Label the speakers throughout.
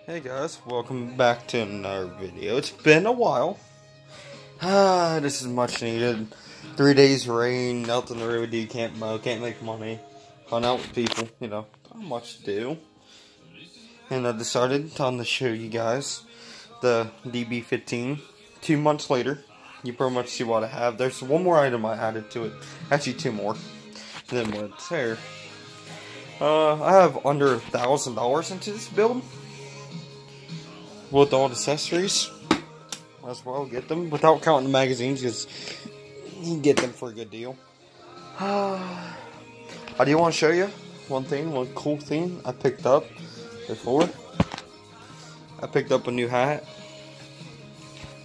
Speaker 1: Hey guys, welcome back to another video. It's been a while. This is much needed. 3 days rain, nothing to really do, can't mow, can't make money. Hung out with people, not much to do. And I decided time to show you guys the DB15. 2 months later, you pretty much see what I have. There's one more item I added to it. Actually, 2 more than what's there. I have under $1,000 into this build. With all the accessories, might as well get them without counting the magazines, because you can get them for a good deal. I do want to show you one cool thing I picked up before. I picked up a new hat,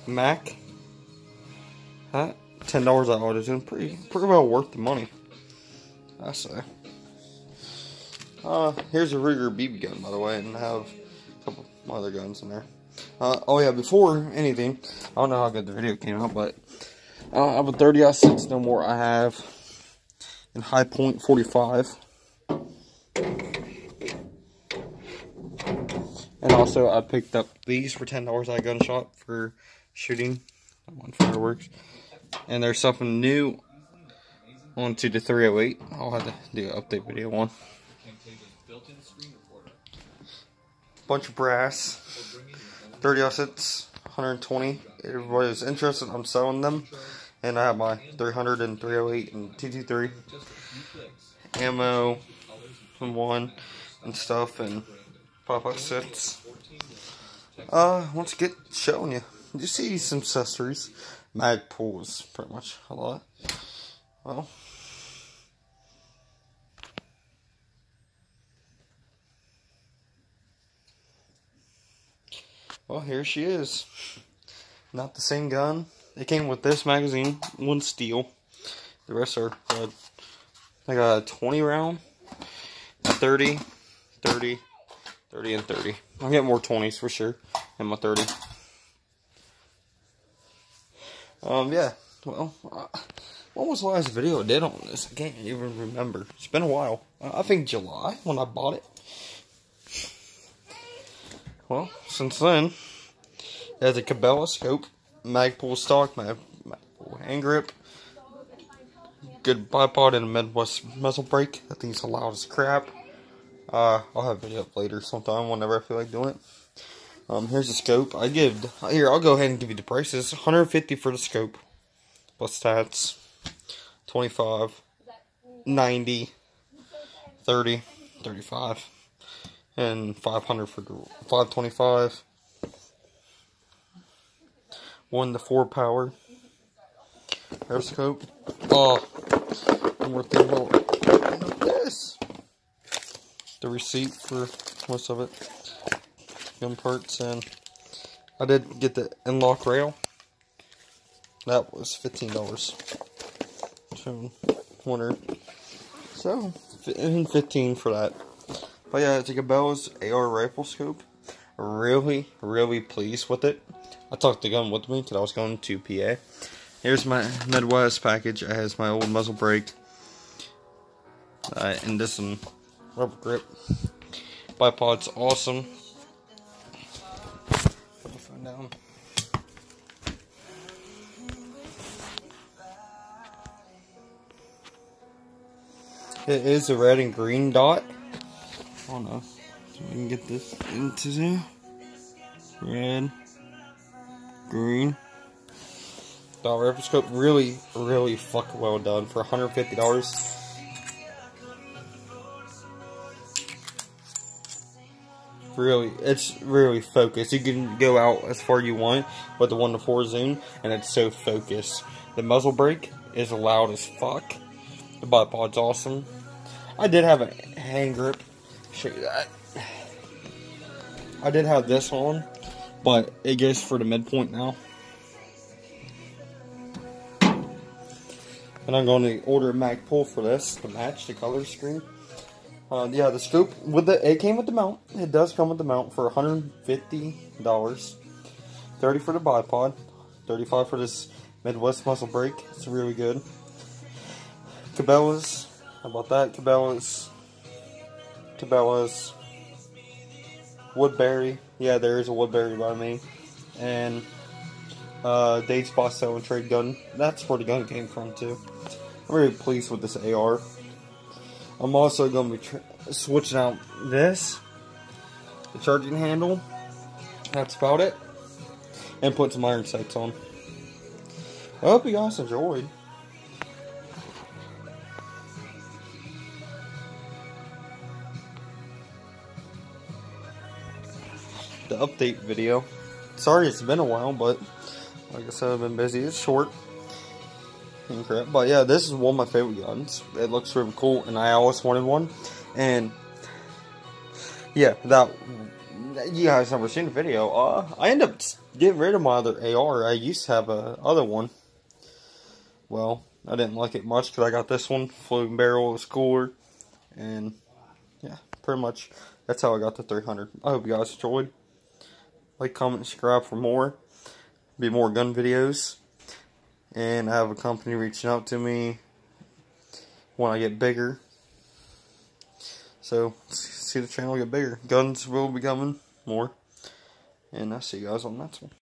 Speaker 1: Mac hat, $10 I ordered, and pretty well worth the money, I say. Here's a Ruger BB gun, by the way, and I have a couple other guns in there. Oh yeah, before anything, I don't know how good the video came out, but I have a 30-06 no more I have in high point 45. And also I picked up these for $10 at a gun shop for shooting on fireworks. And there's something new onto the 308. I'll have to do an update video on. Bunch of brass. 30-06, 120. Everybody is interested, I'm selling them. And I have my 300 and 308 and 223 ammo and one and stuff and pop-up sets. Once again, showing you. You see some accessories. Mag pulls pretty much a lot. Well, here she is. Not the same gun. It came with this magazine, one steel. The rest are red. I got a 20 round, a 30, 30, 30, and 30. I'll get more 20s for sure, and my 30. Yeah. Well, what was the last video I did on this? I can't even remember. It's been a while. I think July when I bought it. Well, since then, it has a Cabela scope, Magpul stock, Magpul hand grip, good bipod, and a Midwest muzzle brake. That thing's loud as crap. I'll have a video up later sometime whenever I feel like doing it. Here's the scope. I'll go ahead and give you the prices. $150 for the scope, plus stats. 25, 90, 30, 35. And 500 for 525. 1 to 4 power. Air scope. Oh, one more thing about this. The receipt for most of it. Gun parts, and I did get the N-lock rail. That was $15. So, winner. So, 15 for that. But yeah, it's a Cabela's AR rifle scope. Really pleased with it. I took the gun with me because I was going to PA. Here's my Midwest package. It has my old muzzle brake. And this one, rubber grip. Bipod's awesome. Put the phone down. It is a red and green dot. I don't know so we can get this into there. Red, green. The rifle scope really fucking well done for $150. It's really focused. You can go out as far as you want with the 1 to 4 zoom, and it's so focused. The muzzle brake is loud as fuck. The bipod's awesome. I did have a hand grip. Show you that. I did have this on, but it goes for the midpoint now. And I'm going to order a Magpul for this to match the color screen. Yeah, the scope it came with the mount. It does come with the mount for $150. $30 for the bipod, $35 for this Midwest muzzle brake. It's really good. Cabela's. How about that? Cabela's. Woodbury. Yeah, there is a Woodbury by me. And Dade Spot Sell and Trade gun. That's where the gun came from too. I'm very pleased with this AR. I'm also going to be switching out this, the charging handle. That's about it. And put some iron sights on. I hope you guys enjoyed. The update video. Sorry it's been a while, but like I said, I've been busy. It's short and crap. But yeah, this is one of my favorite guns. It looks really cool, and I always wanted one. And yeah, that you guys never seen the video. I ended up getting rid of my other AR. I used to have a other one. Well, I didn't like it much because I got this one. Floating barrel was cooler, and yeah, pretty much that's how I got the 300. I hope you guys enjoyed. Like, comment, subscribe for more. Be more gun videos. And I have a company reaching out to me when I get bigger. So, see the channel get bigger. Guns will be coming more. And I'll see you guys on the next one.